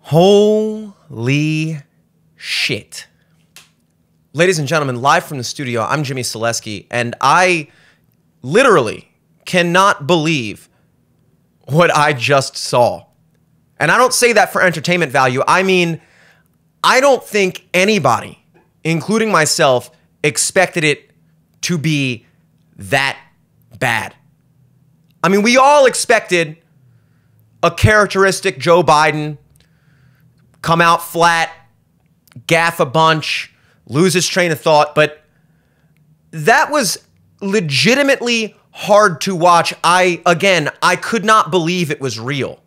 Holy shit. Ladies and gentlemen, live from the studio, I'm Jimmy Selesky, and I literally cannot believe what I just saw. And I don't say that for entertainment value. I mean, I don't think anybody, including myself, expected it to be that bad. I mean, we all expected a characteristic Joe Biden come out flat, gaffe a bunch, lose his train of thought, but that was legitimately hard to watch. I could not believe it was real.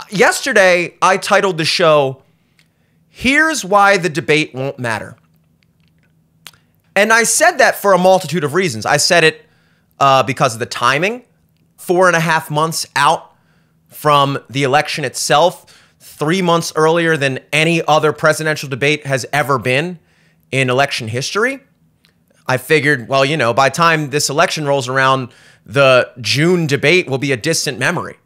Yesterday, I titled the show, "Here's Why the Debate Won't Matter." And I said that for a multitude of reasons. I said it because of the timing, 4.5 months out from the election itself, 3 months earlier than any other presidential debate has ever been in election history. I figured, well, you know, by the time this election rolls around, the June debate will be a distant memory.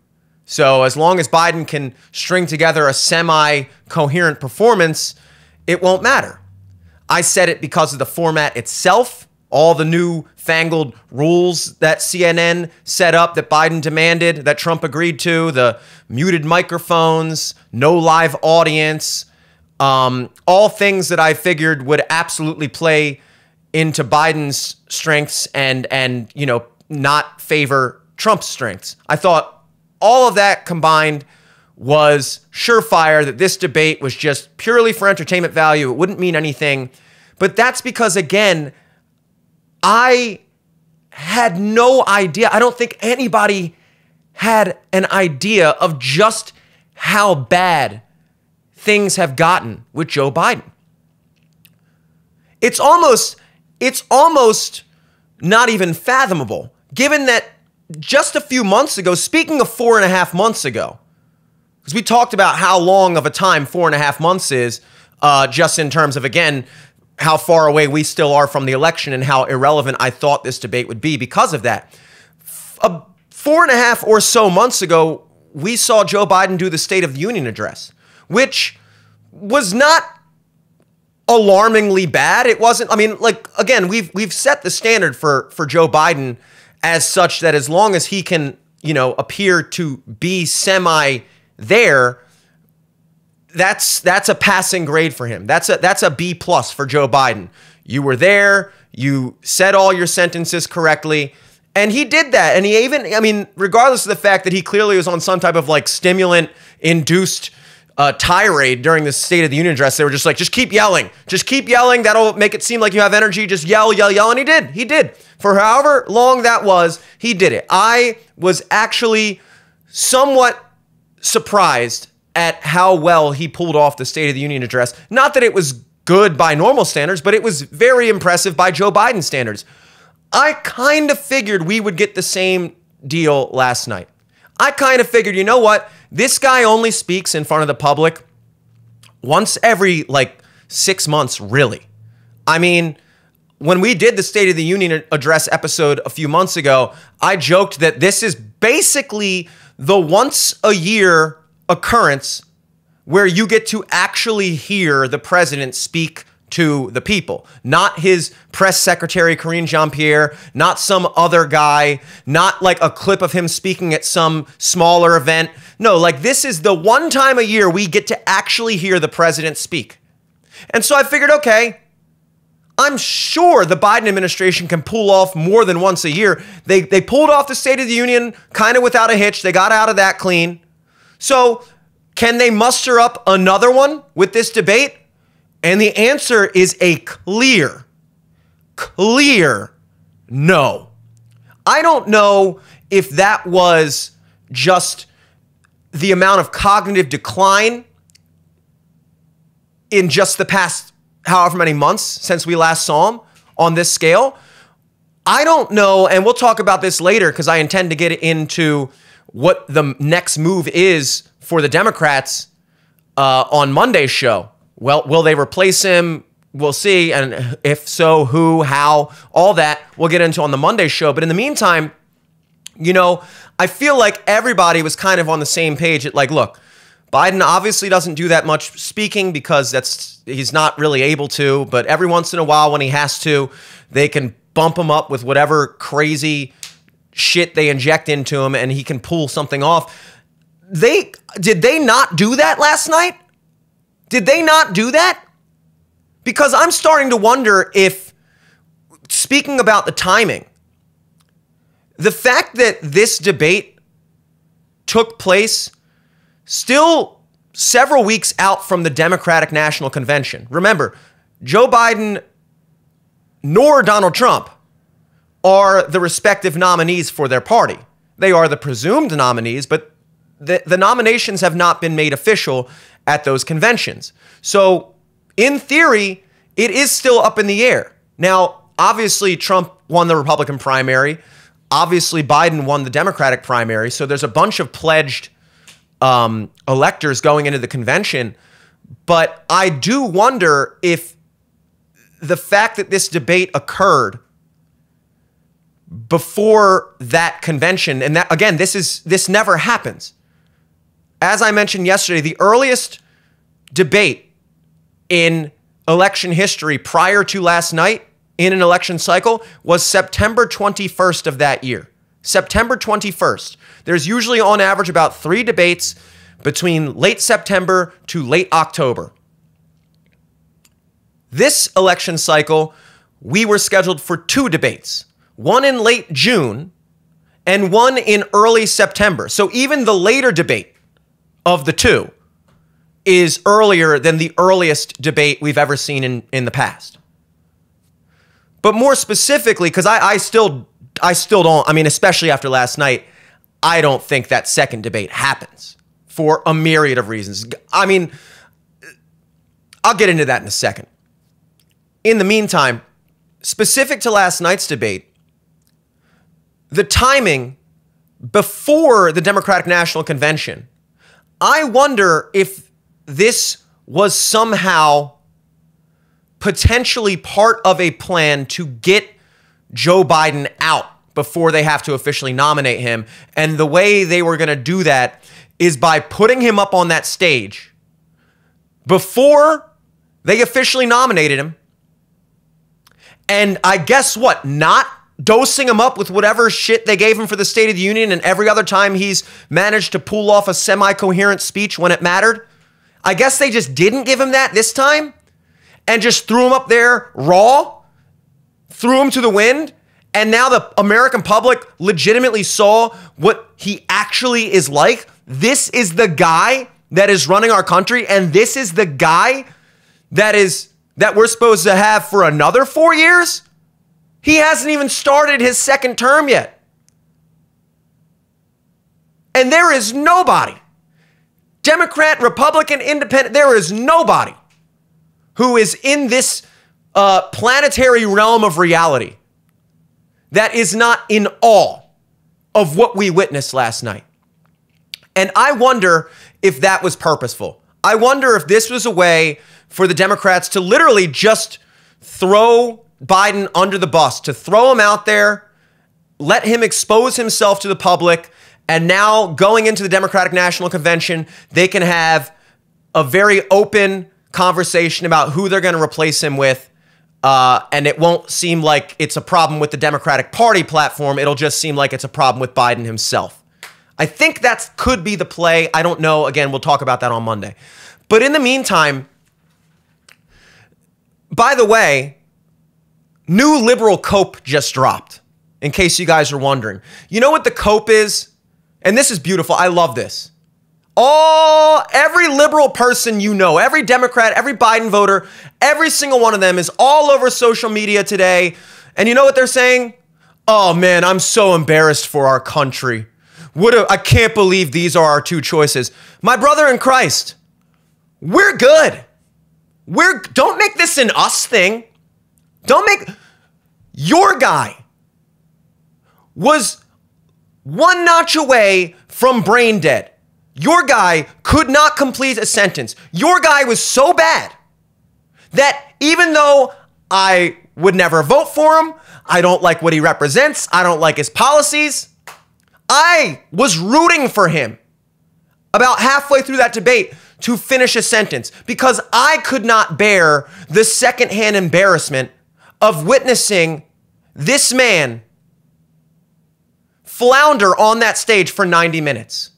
So as long as Biden can string together a semi-coherent performance, it won't matter. I said it because of the format itself, all the new-fangled rules that CNN set up, that Biden demanded, that Trump agreed to, the muted microphones, no live audience, all things that I figured would absolutely play into Biden's strengths and you know, not favor Trump's strengths. I thought all of that combined was surefire that this debate was just purely for entertainment value. It wouldn't mean anything. But that's because, again, I had no idea. I don't think anybody had an idea of just how bad things have gotten with Joe Biden. It's almost not even fathomable, given that just a few months ago, speaking of 4.5 months ago, because we talked about how long of a time 4.5 months is, just in terms of, again, how far away we still are from the election and how irrelevant I thought this debate would be because of that. 4.5 or so months ago, we saw Joe Biden do the State of the Union address, which was not alarmingly bad. It wasn't, I mean, like, again, we've set the standard for Joe Biden as such that as long as he can, you know, appear to be semi there, that's a passing grade for him. That's a B+ for Joe Biden. You were there, you said all your sentences correctly, and he did that. And he even, I mean, regardless of the fact that he clearly was on some type of like stimulant-induced tirade during the State of the Union address, they were just like, just keep yelling. Just keep yelling. That'll make it seem like you have energy. Just yell, yell, yell. And he did. He did. For however long that was, he did it. I was actually somewhat surprised at how well he pulled off the State of the Union address. Not that it was good by normal standards, but it was very impressive by Joe Biden standards. I kind of figured we would get the same deal last night. I kind of figured, you know what? This guy only speaks in front of the public once every, like, 6 months, really. I mean, when we did the State of the Union address episode a few months ago, I joked that this is basically the once-a-year occurrence where you get to actually hear the president speak to the people, not his press secretary, Karine Jean-Pierre, not some other guy, not like a clip of him speaking at some smaller event. No, like this is the one time a year we get to actually hear the president speak. And so I figured, okay, I'm sure the Biden administration can pull off more than once a year. They pulled off the State of the Union kind of without a hitch. They got out of that clean. So can they muster up another one with this debate? And the answer is a clear no. I don't know if that was just the amount of cognitive decline in just the past however many months since we last saw him on this scale. I don't know, and we'll talk about this later because I intend to get into what the next move is for the Democrats on Monday's show. Well, will they replace him? We'll see. And if so, who, how, all that we'll get into on the Monday show. But in the meantime, You know, I feel like everybody was kind of on the same page at like, look, Biden obviously doesn't do that much speaking because he's not really able to, but every once in a while when he has to, they can bump him up with whatever crazy shit they inject into him and he can pull something off. Did they not do that last night? Did they not do that? Because I'm starting to wonder if, speaking about the timing, the fact that this debate took place still several weeks out from the Democratic National Convention. Remember, Joe Biden nor Donald Trump are the respective nominees for their party. They are the presumed nominees, but the nominations have not been made official at those conventions. So, in theory, it is still up in the air. Now, obviously, Trump won the Republican primary. Obviously, Biden won the Democratic primary. So there's a bunch of pledged electors going into the convention. But I do wonder if the fact that this debate occurred before that convention, and that, again, this never happens. As I mentioned yesterday, the earliest debate in election history prior to last night in an election cycle was September 21st of that year. September 21st. There's usually on average about 3 debates between late September to late October. This election cycle, we were scheduled for 2 debates, one in late June and one in early September. So even the later debate of the 2 is earlier than the earliest debate we've ever seen in the past. But more specifically, because I still don't, I mean, especially after last night, I don't think that second debate happens for a myriad of reasons. I mean, I'll get into that in a second. In the meantime, specific to last night's debate, the timing before the Democratic National Convention, I wonder if this was somehow potentially part of a plan to get Joe Biden out before they have to officially nominate him. And the way they were going to do that is by putting him up on that stage before they officially nominated him. And I guess what? Not dosing him up with whatever shit they gave him for the State of the Union and every other time he's managed to pull off a semi-coherent speech when it mattered. I guess they just didn't give him that this time and just threw him up there raw, threw him to the wind, and now the American public legitimately saw what he actually is like. This is the guy that is running our country, and this is the guy that we're supposed to have for another 4 years? He hasn't even started his second term yet. And there is nobody, Democrat, Republican, Independent, there is nobody who is in this planetary realm of reality that is not in awe of what we witnessed last night. And I wonder if that was purposeful. I wonder if this was a way for the Democrats to literally just throw Biden under the bus, to throw him out there, let him expose himself to the public, and now going into the Democratic National Convention, they can have a very open conversation about who they're going to replace him with, and it won't seem like it's a problem with the Democratic Party platform. It'll just seem like it's a problem with Biden himself. I think that could be the play. I don't know. Again, we'll talk about that on Monday. But in the meantime, by the way, new liberal cope just dropped, in case you guys are wondering. You know what the cope is? And this is beautiful. I love this. Every liberal person you know, every Democrat, every Biden voter, every single one of them is all over social media today. And you know what they're saying? Oh man, I'm so embarrassed for our country. I can't believe these are our 2 choices. My brother in Christ, we're good. Don't make this an us thing. Your guy was one notch away from brain dead. Your guy could not complete a sentence. Your guy was so bad that even though I would never vote for him, I don't like what he represents, I don't like his policies, I was rooting for him about halfway through that debate to finish a sentence because I could not bear the secondhand embarrassment of witnessing this man flounder on that stage for 90 minutes.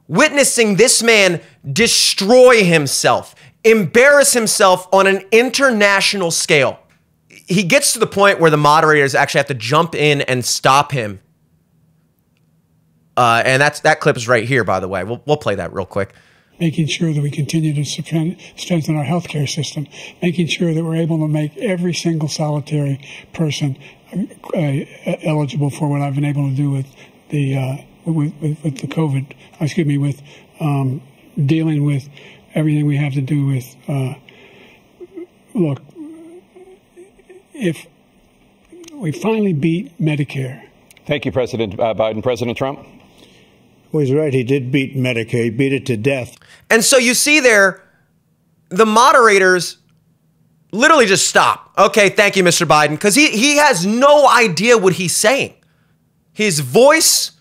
Witnessing this man destroy himself, embarrass himself on an international scale. He gets to the point where the moderators actually have to jump in and stop him. And that clip is right here, by the way. We'll play that real quick. Making sure that we continue to strengthen our healthcare system, making sure that we're able to make every single solitary person eligible for what I've been able to do with the with the COVID. With dealing with everything we have to do with. Look, if we finally beat Medicare. Thank you, President Biden. President Trump. Well, he's right. He did beat Medicare. He beat it to death. And so you see there, the moderators literally just stop. Okay, thank you, Mr. Biden, because he has no idea what he's saying. His voice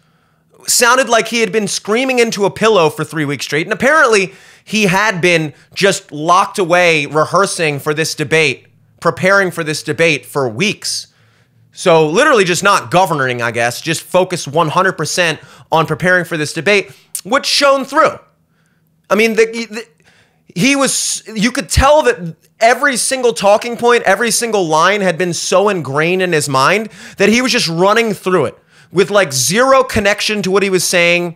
sounded like he had been screaming into a pillow for 3 weeks straight. And apparently he had been just locked away rehearsing for this debate, preparing for this debate for weeks. So literally just not governing, I guess, just focused 100% on preparing for this debate, which shone through. I mean, you could tell that every single talking point, every single line had been so ingrained in his mind that he was just running through it with like zero connection to what he was saying.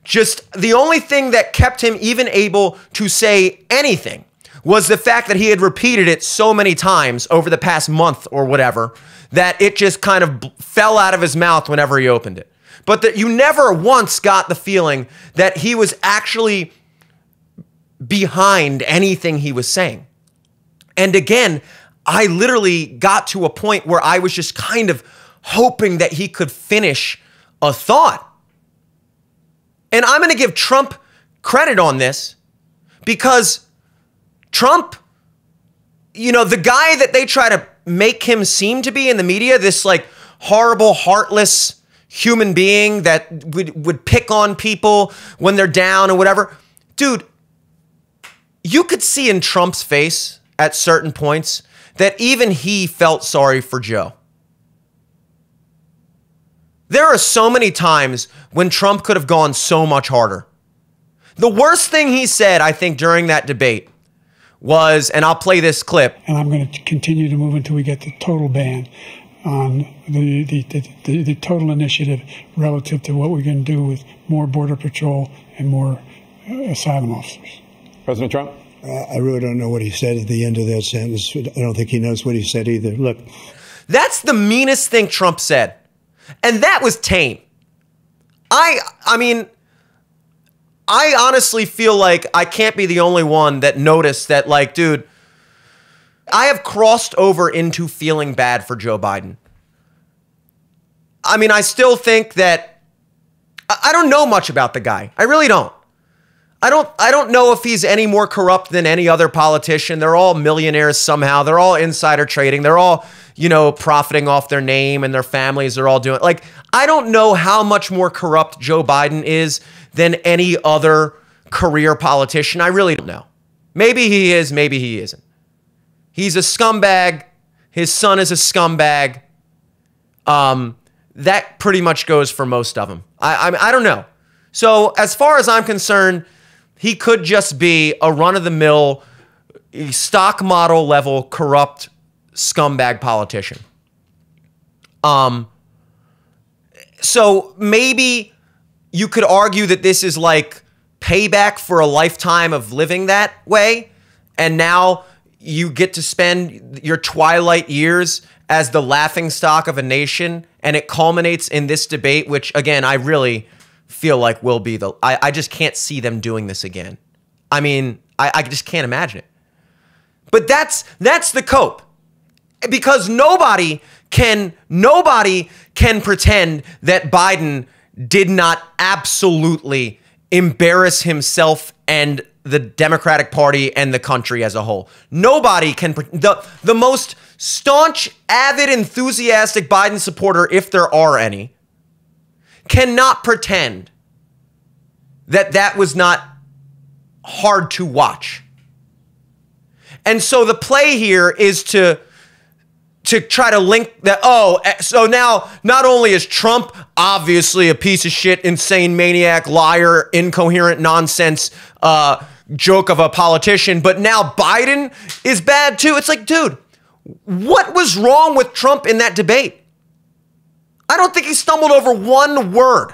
Just the only thing that kept him even able to say anything was the fact that he had repeated it so many times over the past month or whatever that it just kind of fell out of his mouth whenever he opened it. But that you never once got the feeling that he was actually behind anything he was saying. And again, I literally got to a point where I was just kind of hoping that he could finish a thought. And I'm going to give Trump credit on this because Trump, you know, the guy that they try to make him seem to be in the media, this like horrible, heartless human being that would pick on people when they're down or whatever. Dude, you could see in Trump's face at certain points that even he felt sorry for Joe. There are so many times when Trump could have gone so much harder. The worst thing he said, I think, during that debate was, and I'll play this clip. And I'm going to continue to move until we get the total ban on the total initiative relative to what we're going to do with more Border Patrol and more asylum officers. President Trump? I really don't know what he said at the end of that sentence. I don't think he knows what he said either. Look. That's the meanest thing Trump said. And that was tame. I mean, I honestly feel like I can't be the only one that noticed that, like, dude, I have crossed over into feeling bad for Joe Biden. I mean, I still think that I don't know much about the guy. I really don't. I don't know if he's any more corrupt than any other politician. They're all millionaires somehow. They're all insider trading. They're all, you know, profiting off their name, and their families are all doing, like, I don't know how much more corrupt Joe Biden is than any other career politician. I really don't know. Maybe he is, maybe he isn't. He's a scumbag. His son is a scumbag. That pretty much goes for most of them. I don't know. So as far as I'm concerned, he could just be a run-of-the-mill, stock model level corrupt scumbag politician. So maybe you could argue that this is like payback for a lifetime of living that way, and now you get to spend your twilight years as the laughingstock of a nation, and it culminates in this debate, which, again, I really feel like will be the... I just can't see them doing this again. I mean, I just can't imagine it. But that's the cope. Because nobody can pretend that Biden did not absolutely embarrass himself and the Democratic Party and the country as a whole. Nobody can... The most staunch, avid, enthusiastic Biden supporter, if there are any, cannot pretend that that was not hard to watch. And so the play here is to try to link that, oh, so now not only is Trump obviously a piece of shit, insane maniac, liar, incoherent nonsense, joke of a politician, but now Biden is bad too. It's like, dude, what was wrong with Trump in that debate? I don't think he stumbled over one word.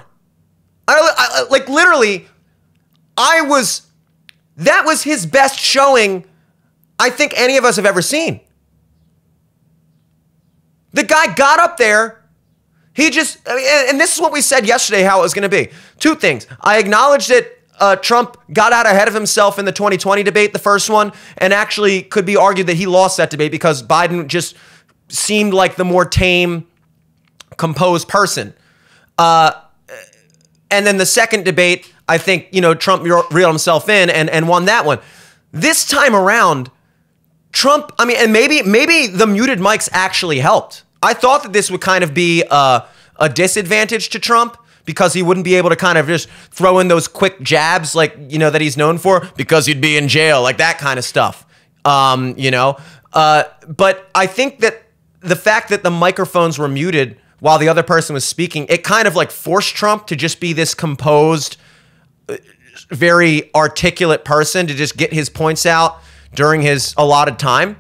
Like literally, that was his best showing I think any of us have ever seen. The guy got up there. He just, and this is what we said yesterday, how it was going to be. Two things. I acknowledged that Trump got out ahead of himself in the 2020 debate, the first one, and actually could be argued that he lost that debate because Biden just seemed like the more tame, composed person. And then the second debate, I think, Trump reeled himself in and won that one. This time around, Trump, and maybe the muted mics actually helped. I thought that this would kind of be a disadvantage to Trump because he wouldn't be able to kind of just throw in those quick jabs like, that he's known for because he'd be in jail, like that kind of stuff, But I think that the fact that the microphones were muted while the other person was speaking, it kind of like forced Trump to just be this composed, very articulate person to just get his points out during his allotted time.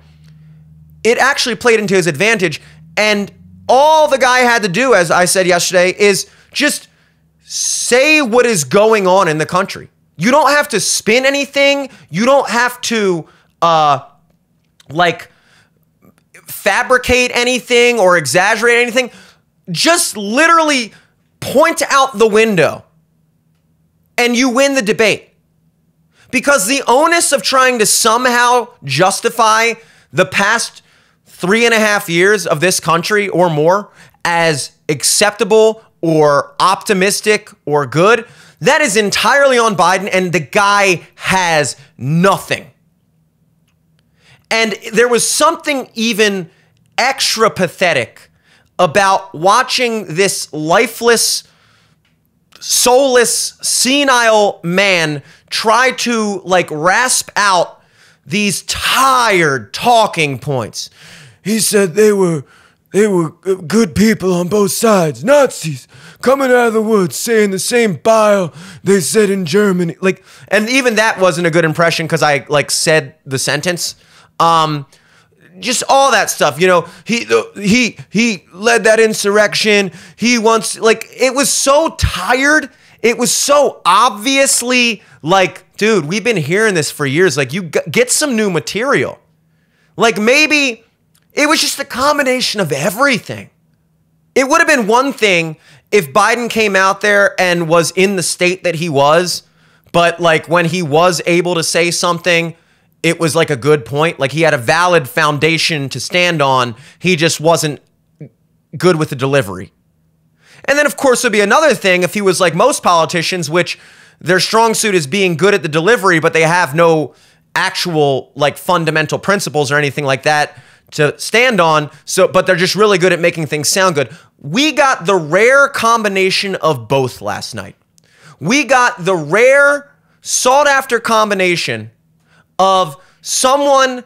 It actually played into his advantage. And all the guy had to do, as I said yesterday, is just say what is going on in the country. You don't have to spin anything. You don't have to fabricate anything or exaggerate anything. Just literally point out the window and you win the debate. Because the onus of trying to somehow justify the past 3.5 years of this country or more as acceptable or optimistic or good, that is entirely on Biden, and the guy has nothing. And there was something even extra pathetic about watching this lifeless, soulless, senile man try to rasp out these tired talking points. He said they were good people on both sides, Nazis coming out of the woods saying the same bile they said in Germany. And even that wasn't a good impression because I said the sentence. Just all that stuff, he led that insurrection. He wants, it was so tired. It was so obviously dude, we've been hearing this for years. You get some new material. Maybe it was just a combination of everything. It would have been one thing if Biden came out there and was in the state that he was, but when he was able to say something, it was a good point. He had a valid foundation to stand on. He just wasn't good with the delivery. And then, of course, there'd be another thing if he was like most politicians, which their strong suit is being good at the delivery, but they have no actual fundamental principles or anything like that to stand on. But they're just really good at making things sound good. We got the rare combination of both last night. We got the rare, sought-after combination of someone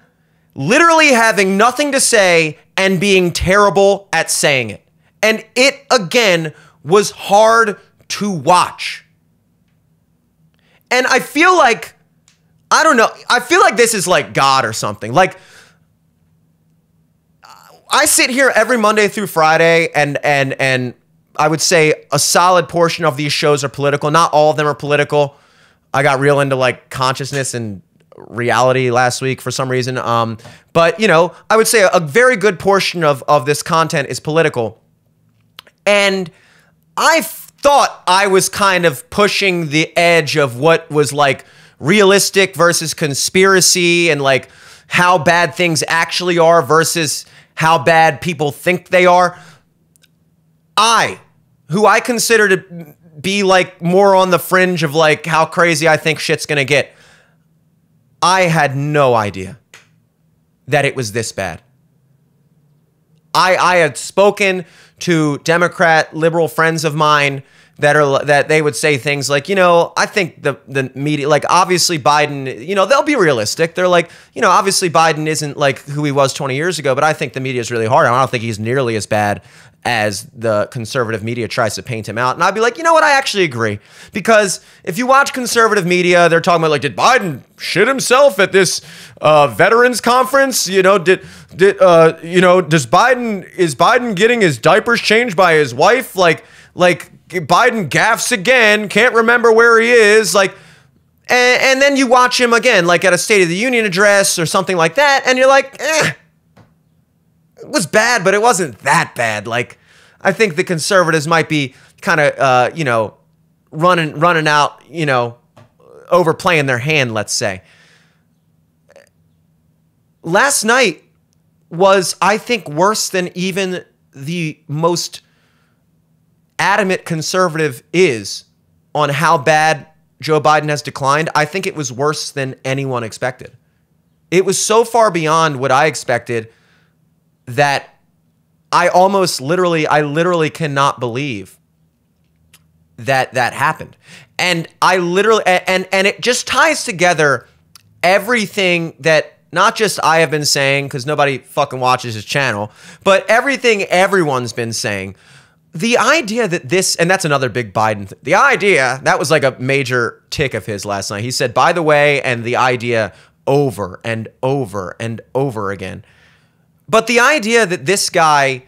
literally having nothing to say and being terrible at saying it. And it, again, was hard to watch. And I feel like, I don't know, I feel like this is God or something. I sit here every Monday through Friday, and I would say a solid portion of these shows are political. Not all of them are political. I got real into consciousness and reality last week for some reason. But I would say a very good portion of this content is political. And I thought I was kind of pushing the edge of what was realistic versus conspiracy and how bad things actually are versus how bad people think they are. Who I consider to be more on the fringe of how crazy I think shit's gonna get, I had no idea that it was this bad. I had spoken to Democrat liberal friends of mine that they would say things like, I think the media, like, obviously Biden, they'll be realistic. They're like, obviously Biden isn't like who he was 20 years ago, but I think the media is really hard. I don't think he's nearly as bad as the conservative media tries to paint him out. And I'd be like, you know what? I actually agree. Because if you watch conservative media, they're talking about, like, did Biden shit himself at this veterans conference? Is Biden getting his diapers changed by his wife? Like Biden gaffes again, can't remember where he is. Like, and then you watch him again, like at a State of the Union address or something like that. And you're like, it was bad, but it wasn't that bad. Like, I think the conservatives might be kind of, running out, overplaying their hand, let's say. Last night was, I think, worse than even the most adamant conservative is on how bad Joe Biden has declined. I think it was worse than anyone expected. It was so far beyond what I expected that I literally cannot believe that happened. And and it just ties together everything that not just I have been saying, because nobody fucking watches his channel, but everything everyone's been saying. The idea that and that's another big Biden the idea, that was like a major tick of his last night. He said, by the way, and the idea over and over and over again. But the idea that this guy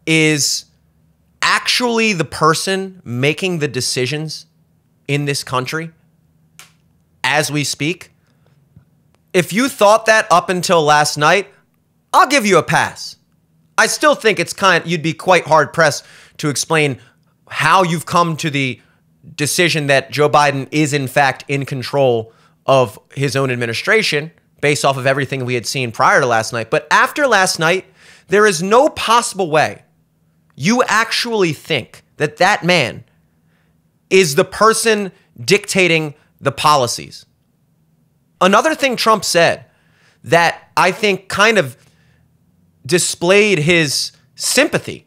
is actually the person making the decisions in this country as we speak, if you thought that up until last night, I'll give you a pass. I still think you'd be quite hard pressed to explain how you've come to the decision that Joe Biden is in fact in control of his own administration based off of everything we had seen prior to last night. But after last night, there is no possible way you actually think that that man is the person dictating the policies. Another thing Trump said that I think kind of displayed his sympathy.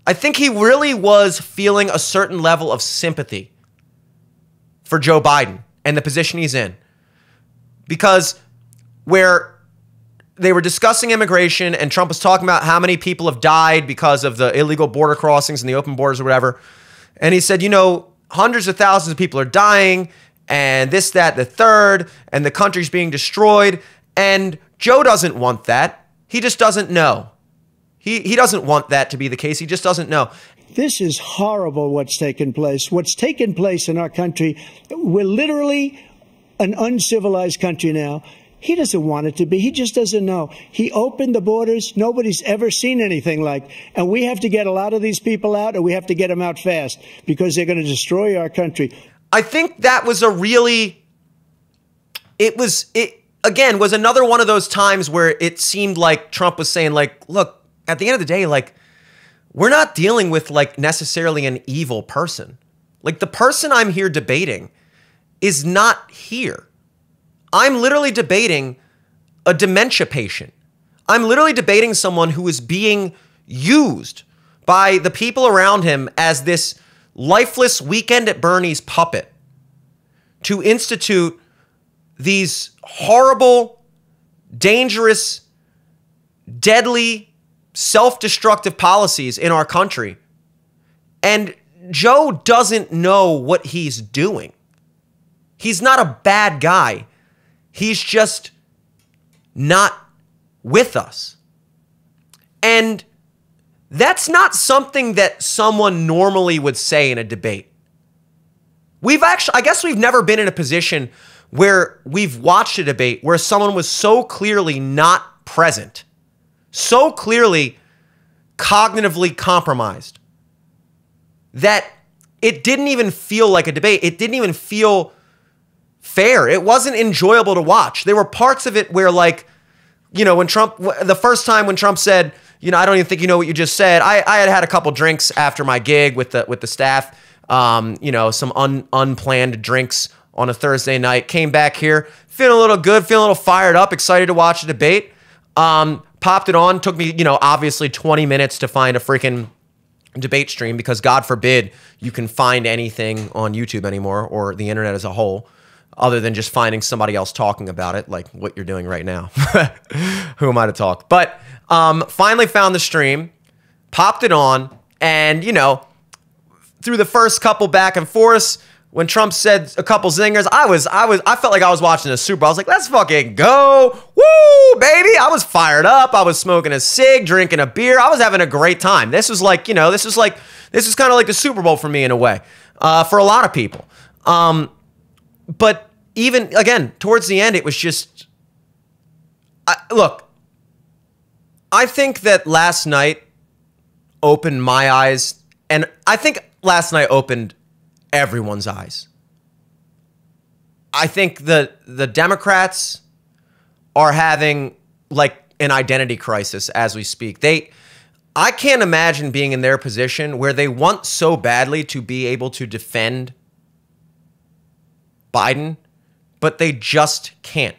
I think he really was feeling a certain level of sympathy for Joe Biden and the position he's in. Because where they were discussing immigration and Trump was talking about how many people have died because of the illegal border crossings and the open borders or whatever. And he said, hundreds of thousands of people are dying and this, that, the third, and the country's being destroyed. And Joe doesn't want that. He just doesn't know. He doesn't want that to be the case. He just doesn't know. This is horrible what's taken place. What's taken place in our country, we're literally an uncivilized country now. He doesn't want it to be. He just doesn't know. He opened the borders. Nobody's ever seen anything like. And we have to get a lot of these people out, or we have to get them out fast because they're going to destroy our country. I think that was again, was another one of those times where it seemed like Trump was saying, like, look, at the end of the day, like, we're not dealing with like necessarily an evil person. Like, the person I'm here debating is not here. I'm literally debating a dementia patient. I'm literally debating someone who is being used by the people around him as this lifeless Weekend at Bernie's puppet to institute these horrible, dangerous, deadly, self-destructive policies in our country. And Joe doesn't know what he's doing. He's not a bad guy. He's just not with us. And that's not something that someone normally would say in a debate. I guess we've never been in a position where we've watched a debate where someone was so clearly not present, so clearly cognitively compromised, that it didn't even feel like a debate. It didn't even feel fair. It wasn't enjoyable to watch. There were parts of it where, like, when Trump, the first time when Trump said, I don't even think you know what you just said. I had a couple drinks after my gig with the staff, some unplanned drinks on a Thursday night. Came back here, feeling a little good, feeling a little fired up, excited to watch the debate. Popped it on. Took me, obviously 20 minutes to find a freaking debate stream, because God forbid you can find anything on YouTube anymore or the internet as a whole other than just finding somebody else talking about it, like what you're doing right now. Who am I to talk? But finally found the stream, popped it on, and, you know, through the first couple back and forths, when Trump said a couple zingers, I felt like I was watching a Super Bowl. I was like, let's fucking go. Woo, baby. I was fired up. I was smoking a cig, drinking a beer. I was having a great time. This was like, you know, this is kind of like the Super Bowl for me in a way, for a lot of people. But even, again, towards the end, it was just, look, I think that last night opened my eyes, and I think last night opened everyone's eyes. I think the Democrats are having like an identity crisis as we speak. I can't imagine being in their position where they want so badly to be able to defend Biden, but they just can't.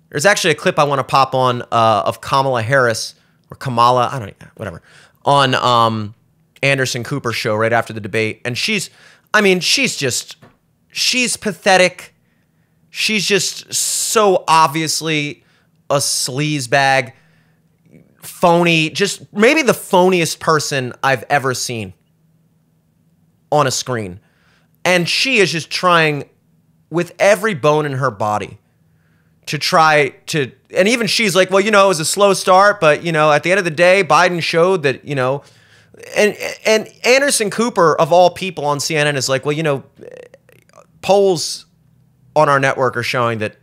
There's actually a clip I want to pop on of Kamala Harris, or Kamala, I don't know, whatever, on Anderson Cooper's show right after the debate. And she's pathetic. She's just so obviously a sleazebag, phony, just maybe the phoniest person I've ever seen on a screen. And she is just trying with every bone in her body to try to, and even she's like, well, you know, it was a slow start, but, you know, at the end of the day, Biden showed that, you know, and Anderson Cooper, of all people on CNN, is like, well, you know, polls on our network are showing that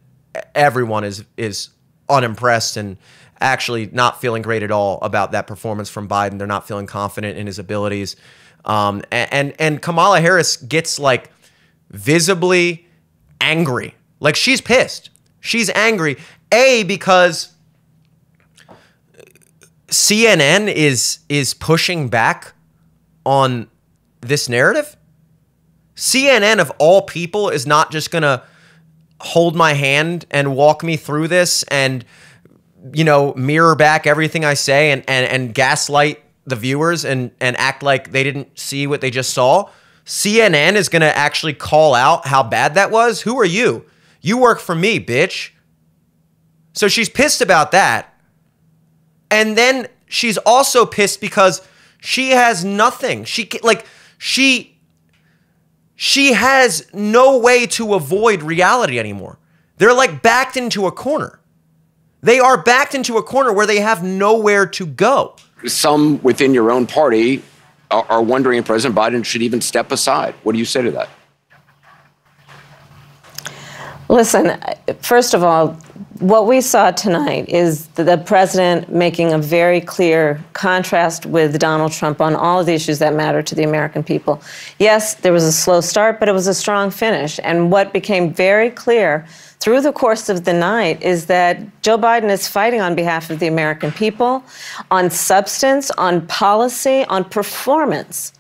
everyone is unimpressed and actually not feeling great at all about that performance from Biden. They're not feeling confident in his abilities. And Kamala Harris gets like visibly angry. Like, she's pissed. She's angry. Because CNN is pushing back on this narrative. CNN, of all people, is not just going to hold my hand and walk me through this and, you know, mirror back everything I say and gaslight the viewers and act like they didn't see what they just saw. CNN is going to actually call out how bad that was. Who are you? You work for me, bitch. So she's pissed about that. And then she's also pissed because she has nothing. She has no way to avoid reality anymore. They're like backed into a corner. They are backed into a corner where they have nowhere to go. Some within your own party are wondering if President Biden should even step aside. What do you say to that? Listen, first of all, what we saw tonight is the president making a very clear contrast with Donald Trump on all of the issues that matter to the American people. Yes, there was a slow start, but it was a strong finish. And what became very clear through the course of the night is that Joe Biden is fighting on behalf of the American people, on substance, on policy, on performance.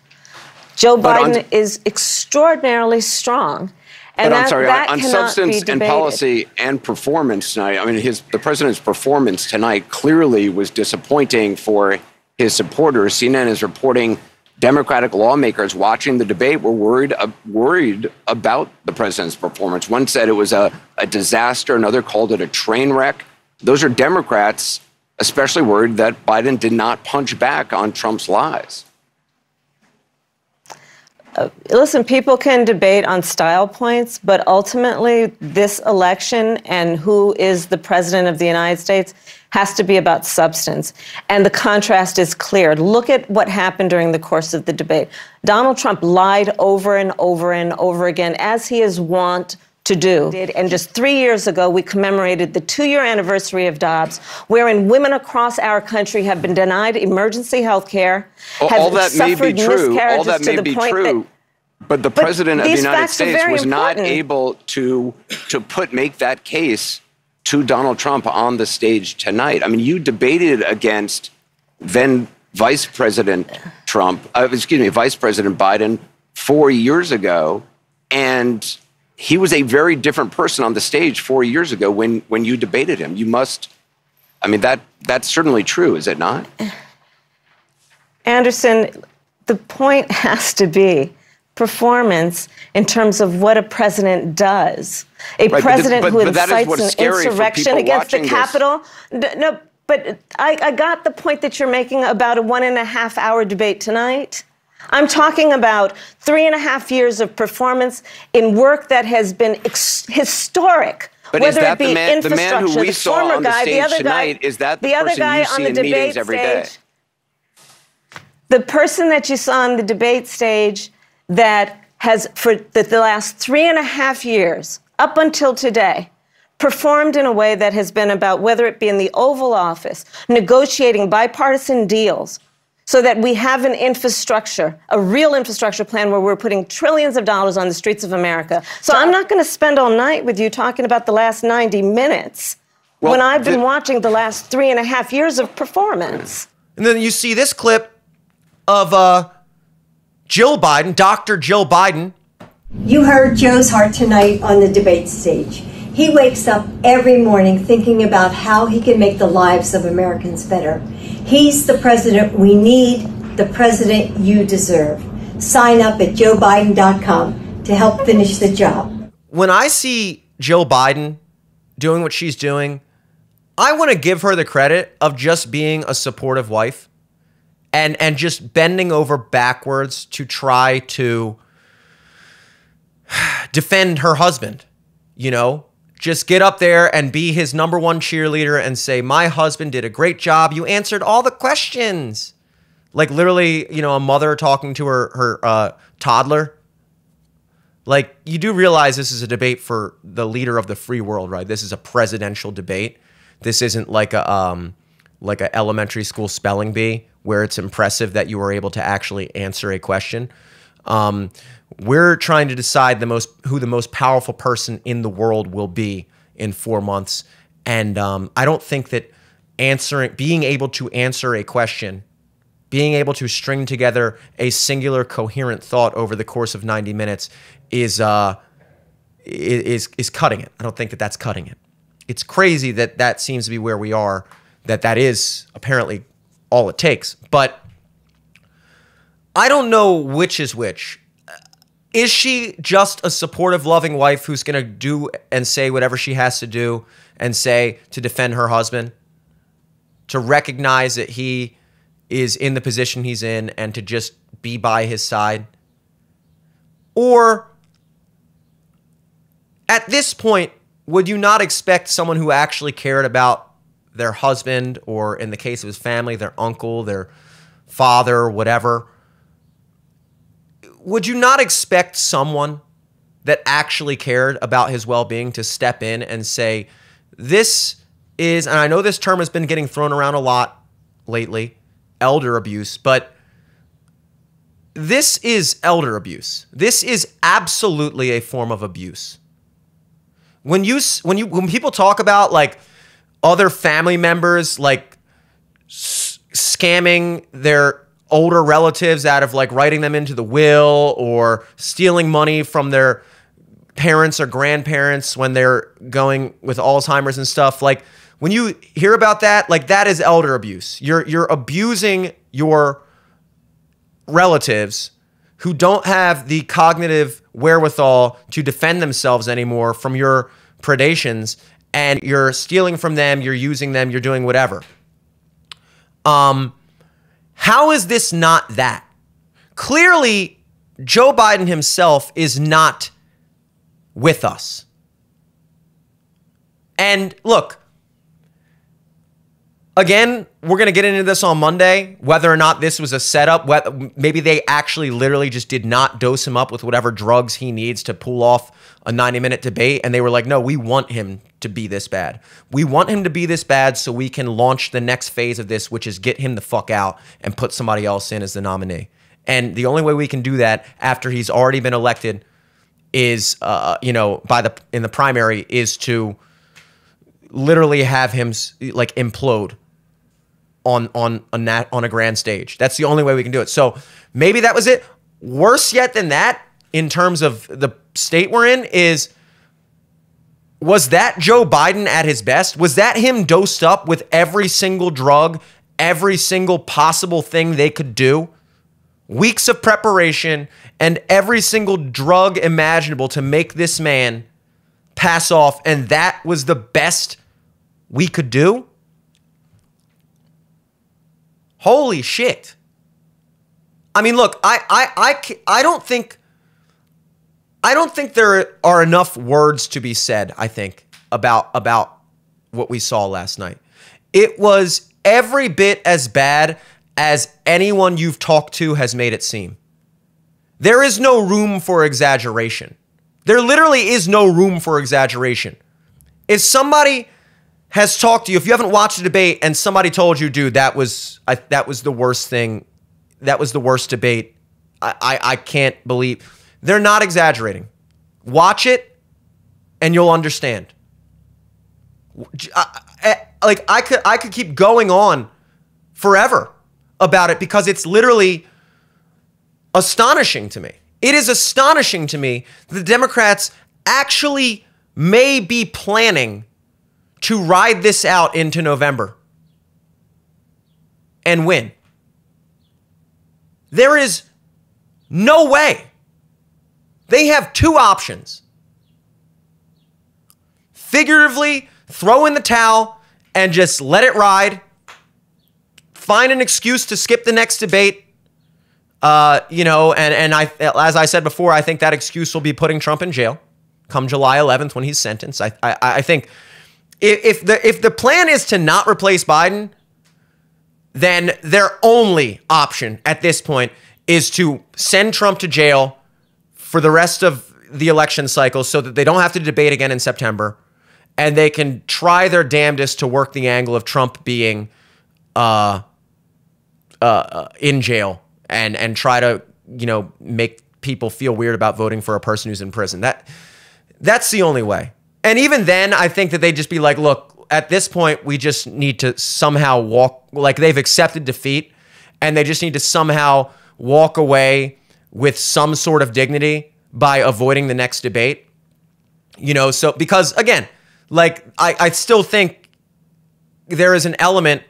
Joe Biden is extraordinarily strong. And but I'm sorry, that on substance and policy and performance tonight, I mean, the president's performance tonight clearly was disappointing for his supporters. CNN is reporting Democratic lawmakers watching the debate were worried about the president's performance. One said it was a disaster. Another called it a train wreck. Those are Democrats especially worried that Biden did not punch back on Trump's lies. Listen, people can debate on style points, but ultimately this election and who is the president of the United States has to be about substance. And the contrast is clear. Look at what happened during the course of the debate. Donald Trump lied over and over and over again, as he is wont to do. And just 3 years ago, we commemorated the 2-year anniversary of Dobbs, wherein women across our country have been denied emergency health care, all that may be true. All that may be true. But the president of the United States was not able to make that case to Donald Trump on the stage tonight. I mean, you debated against then Vice President Vice President Biden 4 years ago, and he was a very different person on the stage 4 years ago when you debated him. You must, I mean, that's certainly true, is it not? Anderson, the point has to be performance in terms of what a president does. A president who incites an insurrection against the Capitol. No, but I got the point that you're making about a 1.5 hour debate tonight. I'm talking about 3.5 years of performance in work that has been historic. But whether it be the man who we saw on the stage tonight, is that the person you see in meetings every day? The person that you saw on the debate stage that has, for the last 3.5 years, up until today, performed in a way that has been about, whether it be in the Oval Office, negotiating bipartisan deals so that we have an infrastructure, a real infrastructure plan where we're putting trillions of dollars on the streets of America. So I'm not going to spend all night with you talking about the last 90 minutes when I've been watching the last 3.5 years of performance. And then you see this clip of Jill Biden, Dr. Jill Biden. You heard Joe's heart tonight on the debate stage. He wakes up every morning thinking about how he can make the lives of Americans better. He's the president we need, the president you deserve. Sign up at joebiden.com to help finish the job. When I see Jill Biden doing what she's doing, I want to give her the credit of just being a supportive wife and just bending over backwards to try to defend her husband, you know? Just get up there and be his #1 cheerleader and say, my husband did a great job. You answered all the questions. Like literally, you know, a mother talking to her toddler. Like, you do realize this is a debate for the leader of the free world, right? This is a presidential debate. This isn't like a elementary school spelling bee where it's impressive that you were able to actually answer a question. We're trying to decide who the most powerful person in the world will be in 4 months. And I don't think that being able to answer a question, being able to string together a singular coherent thought over the course of 90 minutes is cutting it. I don't think that that's cutting it. It's crazy that that seems to be where we are, that is apparently all it takes. But I don't know which is which. Is she just a supportive, loving wife who's going to do and say whatever she has to do and say to defend her husband, to recognize that he is in the position he's in and to just be by his side? Or at this point, would you not expect someone who actually cared about their husband, or in the case of his family, their uncle, their father, whatever, would you not expect someone that actually cared about his well-being to step in and say, this is, and I know this term has been getting thrown around a lot lately, elder abuse, but this is elder abuse. This is absolutely a form of abuse. When people talk about like other family members like scamming their older relatives out of like writing them into the will or stealing money from their parents or grandparents when they're going with Alzheimer's and stuff, like when you hear about that, like that is elder abuse. You're abusing your relatives who don't have the cognitive wherewithal to defend themselves anymore from your predations, and you're stealing from them, you're using them, you're doing whatever. How is this not that? Clearly, Joe Biden himself is not with us. And look, again, we're going to get into this on Monday, whether or not this was a setup. Maybe they actually literally just did not dose him up with whatever drugs he needs to pull off a 90-minute debate. And they were like, no, we want him to be this bad. We want him to be this bad so we can launch the next phase of this, which is get him the fuck out and put somebody else in as the nominee. And the only way we can do that after he's already been elected is, in the primary, is to literally have him like implode on a grand stage. That's the only way we can do it. So maybe that was it. Worse yet than that, in terms of the state we're in, was that Joe Biden at his best? Was that him dosed up with every single drug, every single possible thing they could do weeks of preparation, and every single drug imaginable to make this man pass off, and that was the best we could do? Holy shit. I mean, look, I don't think there are enough words to be said, I think, about what we saw last night. It was every bit as bad as anyone you've talked to has made it seem. There is no room for exaggeration. There literally is no room for exaggeration. If somebody has talked to you, if you haven't watched a debate and somebody told you, dude, that was the worst thing, that was the worst debate, I can't believe, they're not exaggerating. Watch it and you'll understand. I could keep going on forever about it because it's literally astonishing to me. It is astonishing to me that the Democrats actually may be planning to ride this out into November and win. There is no way. They have two options. Figuratively, throw in the towel and just let it ride. Find an excuse to skip the next debate. And as I said before, I think that excuse will be putting Trump in jail come July 11th when he's sentenced. I think if the plan is to not replace Biden, then their only option at this point is to send Trump to jail for the rest of the election cycle so that they don't have to debate again in September, and they can try their damnedest to work the angle of Trump being in jail and try to, make people feel weird about voting for a person who's in prison. That's the only way. And even then, I think that they'd just be like, look, at this point, we just need to somehow walk, like they've accepted defeat, and they just need to somehow walk away with some sort of dignity by avoiding the next debate. So because, again, like I still think there is an element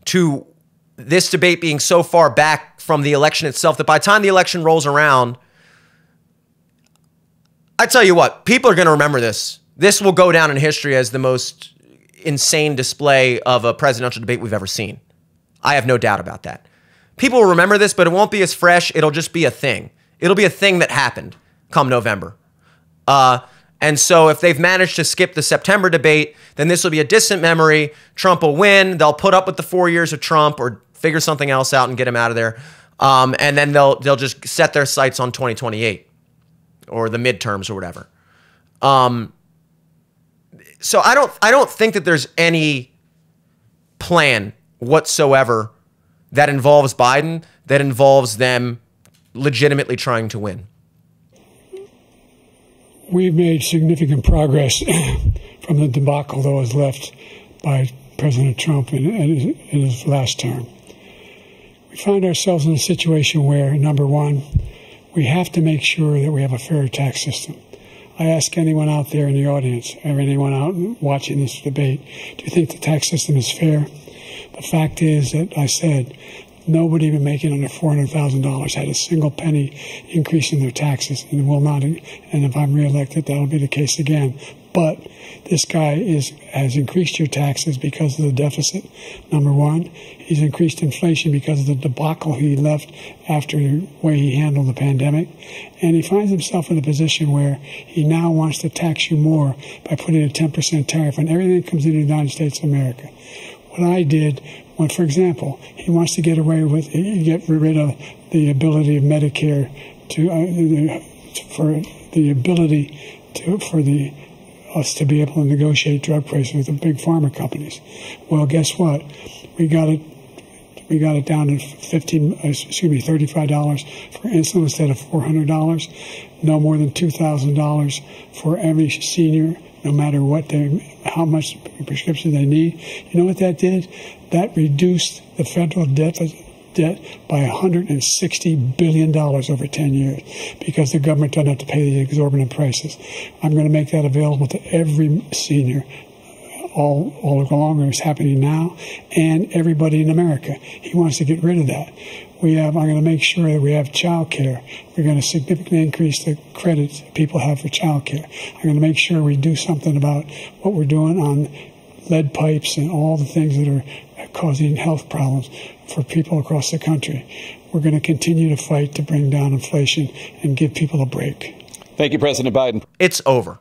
to this debate being so far back from the election itself that by the time the election rolls around, I tell you what, people are going to remember this. This will go down in history as the most insane display of a presidential debate we've ever seen. I have no doubt about that. People will remember this, but it won't be as fresh. It'll just be a thing. It'll be a thing that happened come November. And so if they've managed to skip the September debate, then this will be a distant memory. Trump will win. They'll put up with the 4 years of Trump or figure something else out and get him out of there. And then they'll just set their sights on 2028 or the midterms or whatever. So I don't think that there's any plan whatsoever that involves Biden, that involves them legitimately trying to win. We've made significant progress from the debacle that was left by President Trump in his last term. We find ourselves in a situation where, number one, we have to make sure that we have a fair tax system. I ask anyone out there in the audience, or anyone out watching this debate, do you think the tax system is fair? The fact is that I said nobody even making under $400,000 had a single penny increase in their taxes, and will not. And if I'm reelected, that'll be the case again. But this guy has increased your taxes because of the deficit, number one. He's increased inflation because of the debacle he left after the way he handled the pandemic. And he finds himself in a position where he now wants to tax you more by putting a 10% tariff on everything that comes into the United States of America. What I did, when, for example, he wants to get rid of the ability of Medicare us to be able to negotiate drug prices with the big pharma companies. Well, guess what? We got it down to $35 for insulin instead of $400. No more than $2,000 for every senior, no matter how much prescription they need. You know what that did? That reduced the federal debt by $160 billion over 10 years because the government doesn't have to pay the exorbitant prices. I'm going to make that available to every senior all along. It's happening now, and everybody in America. He wants to get rid of that. I'm going to make sure that we have child care. We're going to significantly increase the credits people have for child care. I'm going to make sure we do something about what we're doing on lead pipes and all the things that are causing health problems for people across the country. We're going to continue to fight to bring down inflation and give people a break. Thank you, President Biden. It's over.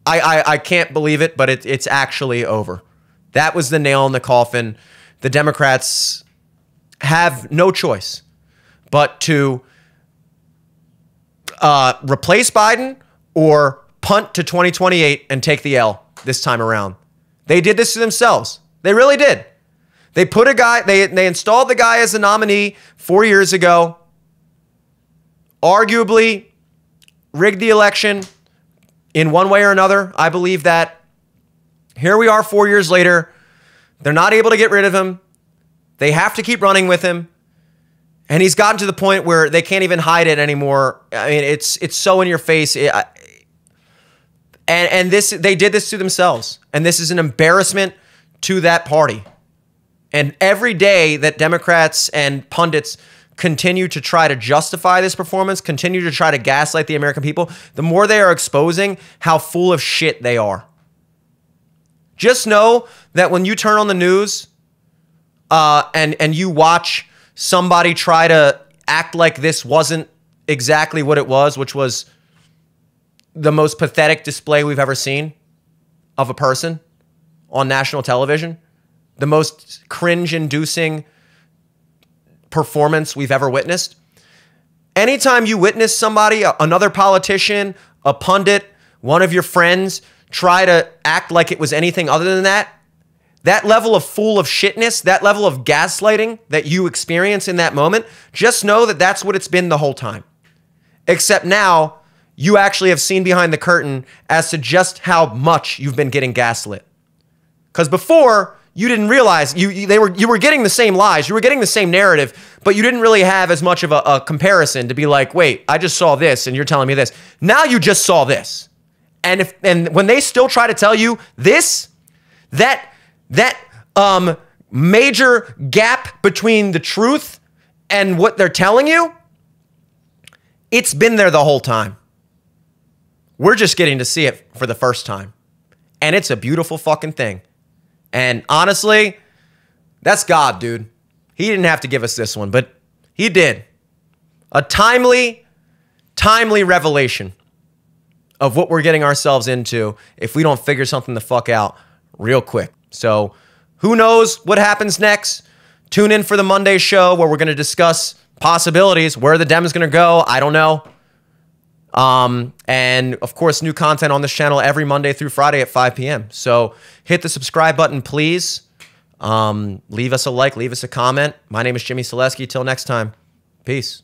I can't believe it, but it's actually over. That was the nail in the coffin. The Democrats have no choice but to replace Biden or punt to 2028 and take the L this time around. They did this to themselves. They really did. They put a guy, they installed the guy as the nominee 4 years ago, arguably rigged the election in one way or another. I believe that. Here we are 4 years later. They're not able to get rid of him. They have to keep running with him. And he's gotten to the point where they can't even hide it anymore. I mean, it's so in your face. And they did this to themselves. And this is an embarrassment to that party. And every day that Democrats and pundits continue to try to justify this performance, continue to try to gaslight the American people, the more they are exposing how full of shit they are. Just know that when you turn on the news and you watch somebody try to act like this wasn't exactly what it was, which was the most pathetic display we've ever seen of a person on national television, the most cringe-inducing performance we've ever witnessed. Anytime you witness somebody, another politician, a pundit, one of your friends, try to act like it was anything other than that, that level of full of shitness, that level of gaslighting that you experience in that moment, just know that that's what it's been the whole time. Except now, you actually have seen behind the curtain as to just how much you've been getting gaslit. Because before, you didn't realize you were getting the same lies, you were getting the same narrative, but you didn't really have as much of a comparison to be like, wait, I just saw this and you're telling me this. Now you just saw this. And when they still try to tell you this, that major gap between the truth and what they're telling you, it's been there the whole time. We're just getting to see it for the first time. And it's a beautiful fucking thing. And honestly, that's God, dude. He didn't have to give us this one, but he did. A timely revelation of what we're getting ourselves into if we don't figure something the fuck out real quick. So who knows what happens next? Tune in for the Monday show where we're going to discuss possibilities. Where the Dems going to go, I don't know. And of course, new content on this channel every Monday through Friday at 5 p.m. So hit the subscribe button, please. Leave us a like, leave us a comment. My name is Jimmy Selesky. Till next time, peace.